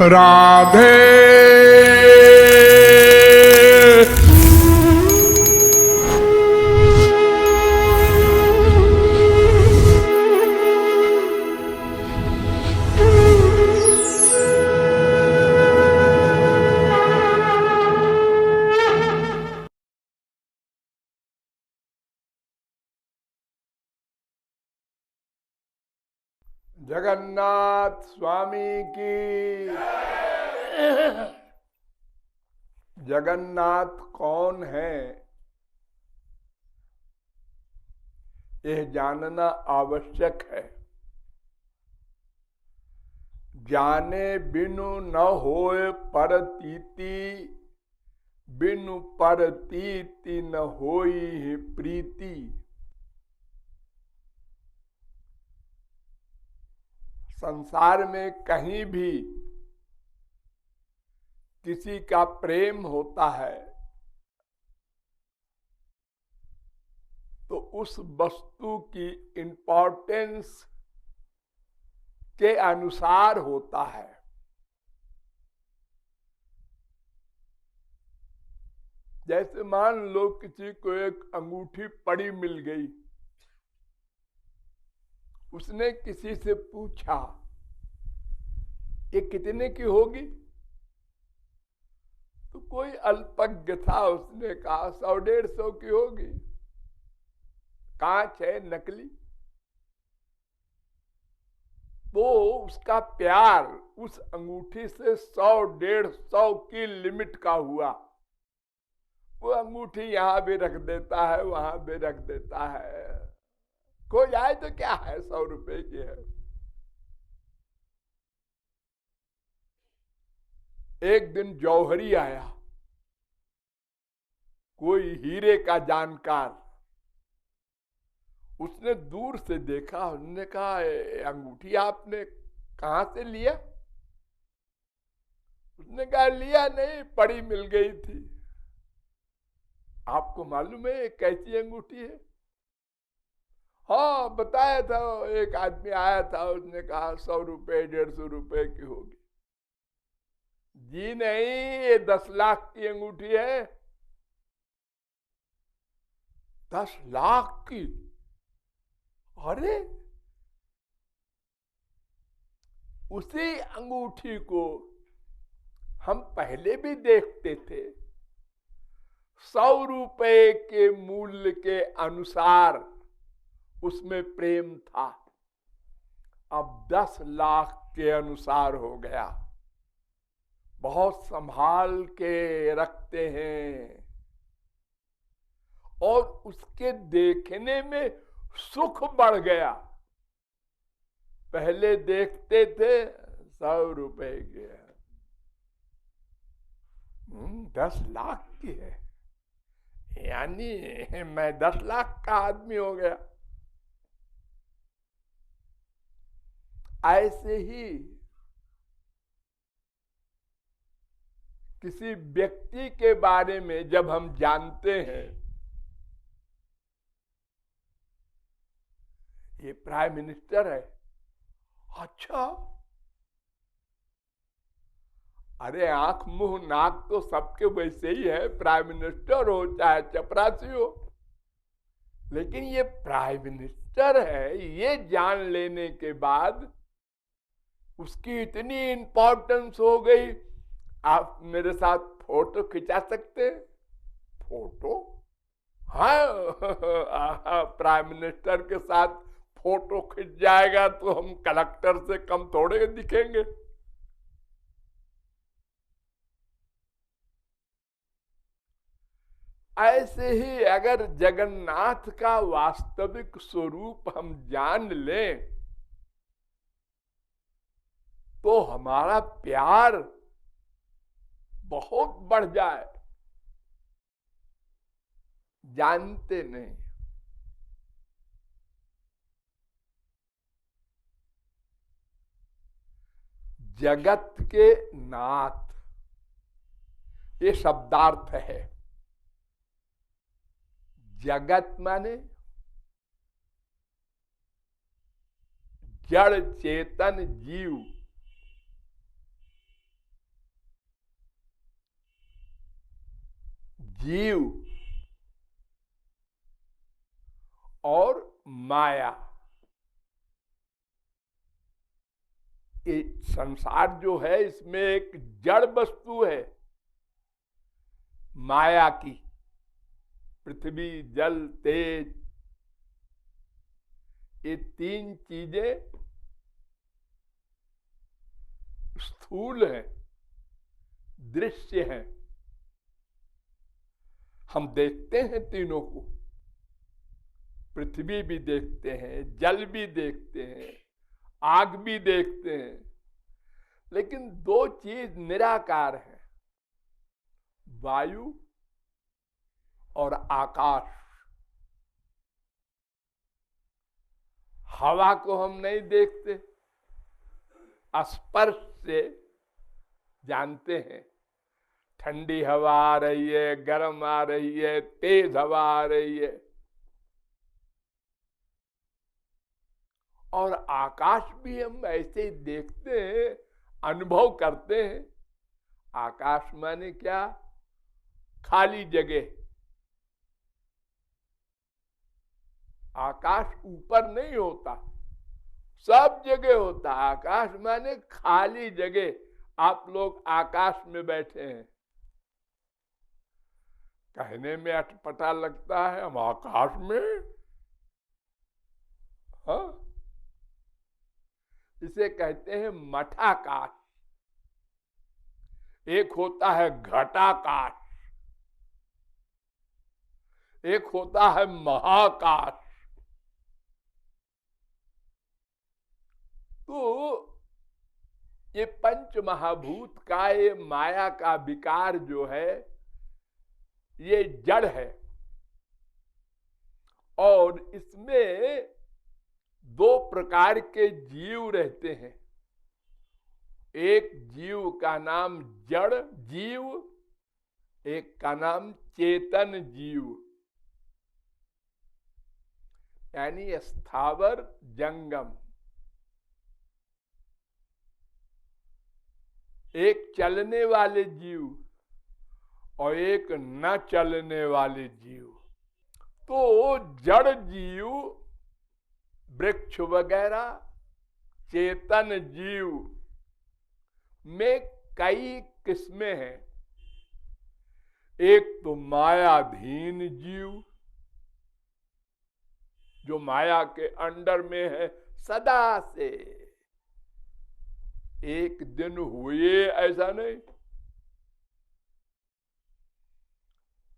राधे जगन्नाथ स्वामी की। जगन्नाथ कौन है, यह जानना आवश्यक है। जाने बिनु न होए परतीति, बिनु परतीति न होई प्रीति। संसार में कहीं भी किसी का प्रेम होता है तो उस वस्तु की इंपॉर्टेंस के अनुसार होता है। जैसे मान लो किसी को एक अंगूठी पड़ी मिल गई, उसने किसी से पूछा ये कितने की होगी, तो कोई अल्पज्ञ था, उसने कहा 100-150 की होगी, कांच है, नकली। तो उसका प्यार उस अंगूठी से 100-150 की लिमिट का हुआ। वो अंगूठी यहां भी रख देता है, वहां भी रख देता है, खो जाए तो क्या है, 100 रुपए की है। एक दिन जौहरी आया, कोई हीरे का जानकार, उसने दूर से देखा, उसने कहा अंगूठी आपने कहां से लिया? उसने कहा लिया नहीं, पड़ी मिल गई थी। आपको मालूम है ये कैसी अंगूठी है? हाँ बताया था, एक आदमी आया था, उसने कहा 100 रुपए 150 रुपए की होगी। जी नहीं, ये 10 लाख की अंगूठी है। 10 लाख की? अरे उसी अंगूठी को हम पहले भी देखते थे, 100 रुपए के मूल्य के अनुसार उसमें प्रेम था, अब 10 लाख के अनुसार हो गया। बहुत संभाल के रखते हैं और उसके देखने में सुख बढ़ गया। पहले देखते थे 100 रुपए के, 10 लाख की है, यानी मैं 10 लाख का आदमी हो गया। ऐसे ही किसी व्यक्ति के बारे में जब हम जानते हैं, ये प्राइम मिनिस्टर है, अच्छा, अरे आंख मुंह नाक तो सबके वैसे ही है, प्राइम मिनिस्टर हो चाहे चपरासी हो, लेकिन ये प्राइम मिनिस्टर है, ये जान लेने के बाद उसकी इतनी इंपॉर्टेंस हो गई। आप मेरे साथ फोटो खिंचा सकते हैं? फोटो? हाँ प्राइम मिनिस्टर के साथ फोटो खिंच जाएगा तो हम कलेक्टर से कम थोड़े दिखेंगे। ऐसे ही अगर जगन्नाथ का वास्तविक स्वरूप हम जान लें तो हमारा प्यार बहुत बढ़ जाए। जानते नहीं, जगत के नाथ, ये शब्दार्थ है। जगत माने जड़ चेतन जीव, जीव और माया, ये संसार जो है इसमें एक जड़ वस्तु है माया की, पृथ्वी जल तेज, ये तीन चीजें स्थूल हैं, दृश्य हैं, हम देखते हैं तीनों को, पृथ्वी भी देखते हैं, जल भी देखते हैं, आग भी देखते हैं, लेकिन दो चीज निराकार है, वायु और आकाश। हवा को हम नहीं देखते, स्पर्श से जानते हैं, ठंडी हवा आ रही है, गर्म आ रही है, तेज हवा आ रही है। और आकाश भी हम ऐसे ही देखते हैं, अनुभव करते हैं। आकाश माने क्या? खाली जगह। आकाश ऊपर नहीं होता, सब जगह होता। आकाश माने खाली जगह। आप लोग आकाश में बैठे हैं, कहने में अटपटा लगता है, हम आकाश में। हाँ, इसे कहते हैं मठाकाश। एक होता है घटाकाश, एक होता है महाकाश। तो ये पंच महाभूत का, ये माया का विकार जो है, ये जड़ है। और इसमें दो प्रकार के जीव रहते हैं। एक जीव का नाम जड़ जीव, एक का नाम चेतन जीव, यानी स्थावर जंगम। एक चलने वाले जीव और एक न चलने वाले जीव। तो जड़ जीव, वृक्ष वगैरह, चेतन जीव में कई किस्में हैं। एक तो मायाधीन जीव, जो माया के अंडर में है सदा से, एक दिन हुए ऐसा नहीं।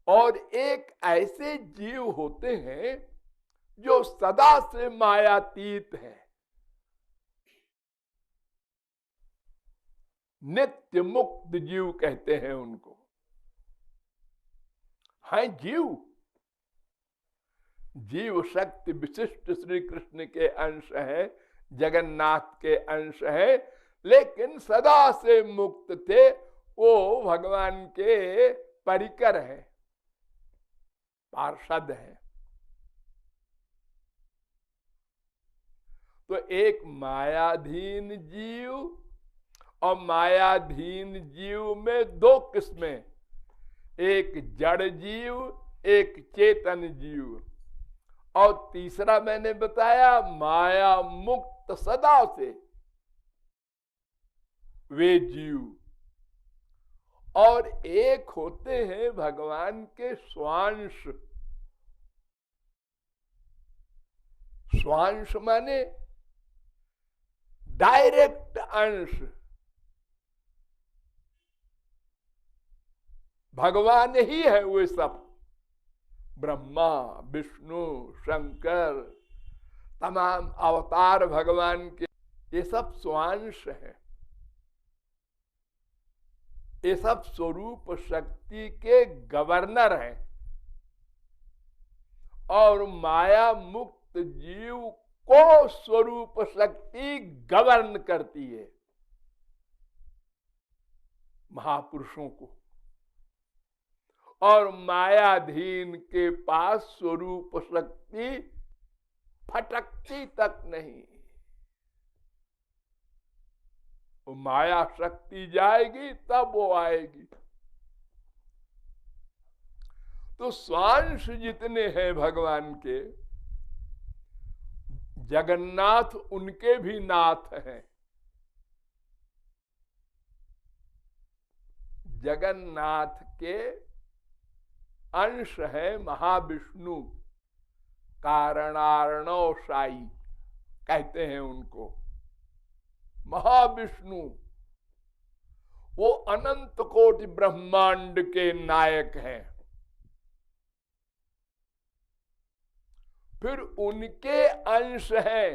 और एक ऐसे जीव होते हैं जो सदा से मायातीत है, नित्य मुक्त जीव कहते हैं उनको। है जीव, जीव शक्ति विशिष्ट श्री कृष्ण के अंश है, जगन्नाथ के अंश है, लेकिन सदा से मुक्त थे। वो भगवान के परिकर है, पार्षद है। तो एक मायाधीन जीव, और मायाधीन जीव में दो किस्में, एक जड़ जीव, एक चेतन जीव। और तीसरा मैंने बताया माया मुक्त सदा से वे जीव। और एक होते हैं भगवान के स्वांश। स्वांश माने डायरेक्ट अंश, भगवान ही है वे सब। ब्रह्मा विष्णु शंकर, तमाम अवतार भगवान के, ये सब स्वांश है। ये सब स्वरूप शक्ति के गवर्नर हैं। और माया मुक्त जीव को स्वरूप शक्ति गवर्न करती है, महापुरुषों को। और मायाधीन के पास स्वरूप शक्ति फटकती तक नहीं। वो माया शक्ति जाएगी तब वो आएगी। तो स्वांश जितने हैं भगवान के, जगन्नाथ उनके भी नाथ हैं। जगन्नाथ के अंश है महाविष्णु, कारणार्णव साई कहते हैं उनको। महाविष्णु वो अनंत कोटि ब्रह्मांड के नायक हैं। फिर उनके अंश हैं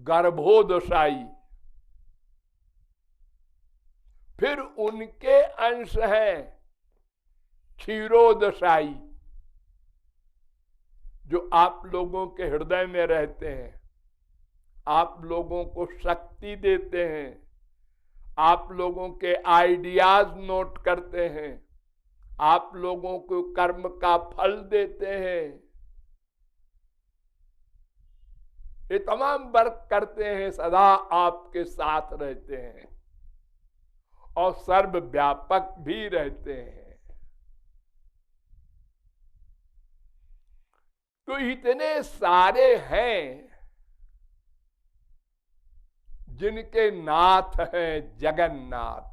गर्भोदशाई, फिर उनके अंश हैं क्षीरोदशाई, जो आप लोगों के हृदय में रहते हैं, आप लोगों को शक्ति देते हैं, आप लोगों के आइडियाज नोट करते हैं, आप लोगों को कर्म का फल देते हैं। ये तमाम वर्क करते हैं, सदा आपके साथ रहते हैं और सर्वव्यापक भी रहते हैं। तो इतने सारे हैं जिनके नाथ हैं जगन्नाथ।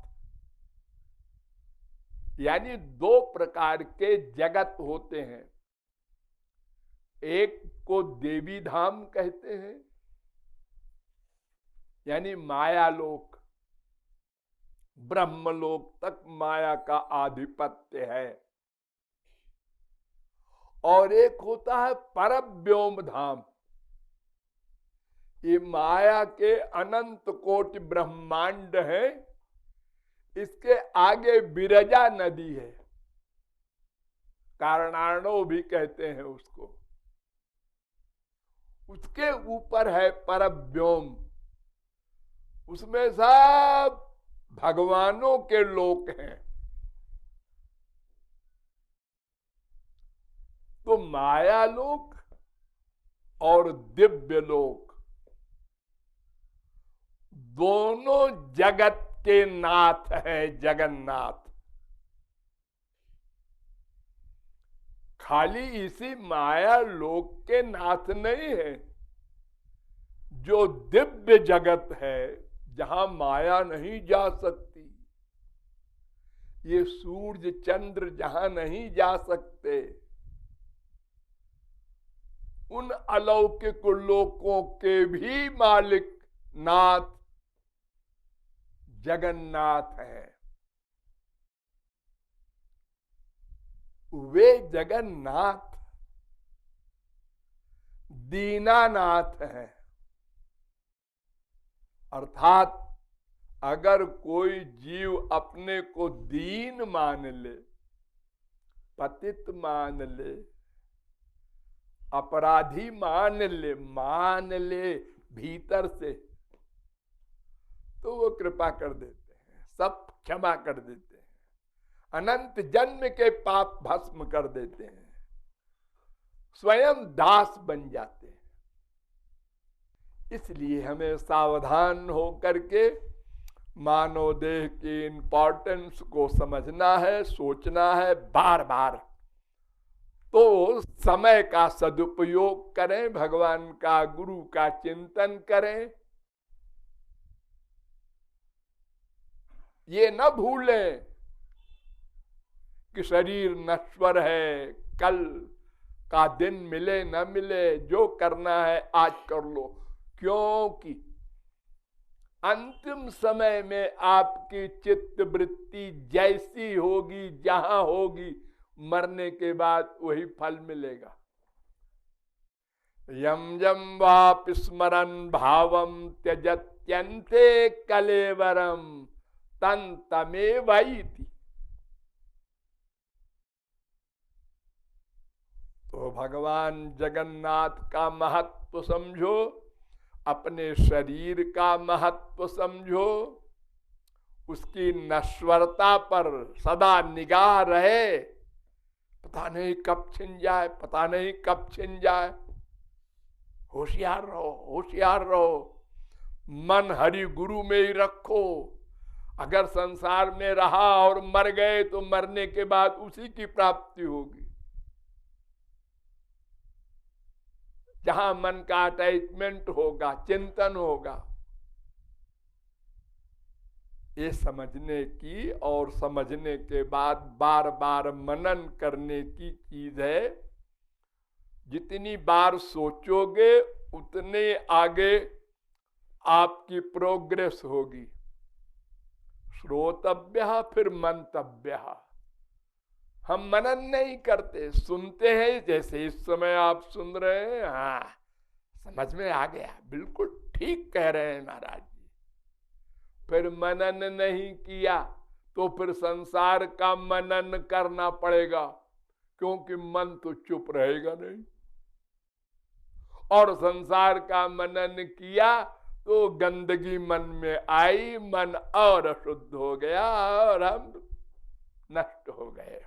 यानी दो प्रकार के जगत होते हैं, एक को देवी धाम कहते हैं, यानी मायालोक, ब्रह्मलोक तक माया का आधिपत्य है, और एक होता है परव्योम धाम। ये माया के अनंत कोटि ब्रह्मांड है, इसके आगे विरजा नदी है, कारणार्णव भी कहते हैं उसको। उसके ऊपर है परव्योम, उसमें सब भगवानों के लोक हैं। तो माया लोक और दिव्य लोक दोनों जगत के नाथ है जगन्नाथ। खाली इसी माया लोक के नाथ नहीं है, जो दिव्य जगत है जहां माया नहीं जा सकती, ये सूर्य चंद्र जहां नहीं जा सकते, उन अलौकिक लोकों के भी मालिक नाथ जगन्नाथ है। वे जगन्नाथ दीनानाथ हैं। अर्थात अगर कोई जीव अपने को दीन मान ले, पतित मान ले, अपराधी मान ले भीतर से, तो वो कृपा कर देते हैं, सब क्षमा कर देते हैं, अनंत जन्म के पाप भस्म कर देते हैं, स्वयं दास बन जाते हैं। इसलिए हमें सावधान होकर के मानव देह की इंपॉर्टेंस को समझना है, सोचना है बार बार। तो समय का सदुपयोग करें, भगवान का गुरु का चिंतन करें। ये न भूलें कि शरीर नश्वर है, कल का दिन मिले न मिले, जो करना है आज कर लो, क्योंकि अंतिम समय में आपकी चित्त वृत्ति जैसी होगी, जहां होगी, मरने के बाद वही फल मिलेगा। यम यम वापि स्मरन् भावम त्यजत्यन्ते कलेवरम तन तमेवैति। तो भगवान जगन्नाथ का महत्व समझो, अपने शरीर का महत्व समझो, उसकी नश्वरता पर सदा निगाह रहे। पता नहीं कब छिन जाए, पता नहीं कब छिन जाए। होशियार रहो, होशियार रहो। मन हरि गुरु में ही रखो, अगर संसार में रहा और मर गए तो मरने के बाद उसी की प्राप्ति होगी। जहां मन का अटैचमेंट होगा, चिंतन होगा। ये समझने की और समझने के बाद बार बार मनन करने की चीज है। जितनी बार सोचोगे उतने आगे आपकी प्रोग्रेस होगी। श्रोतव्य फिर मंतव्य। हम मनन नहीं करते, सुनते हैं। जैसे इस समय आप सुन रहे हैं, हाँ समझ में आ गया, बिल्कुल ठीक कह रहे हैं महाराज जी। फिर मनन नहीं किया तो फिर संसार का मनन करना पड़ेगा, क्योंकि मन तो चुप रहेगा नहीं। और संसार का मनन किया तो गंदगी मन में आई, मन और अशुद्ध हो गया और हम नष्ट हो गए।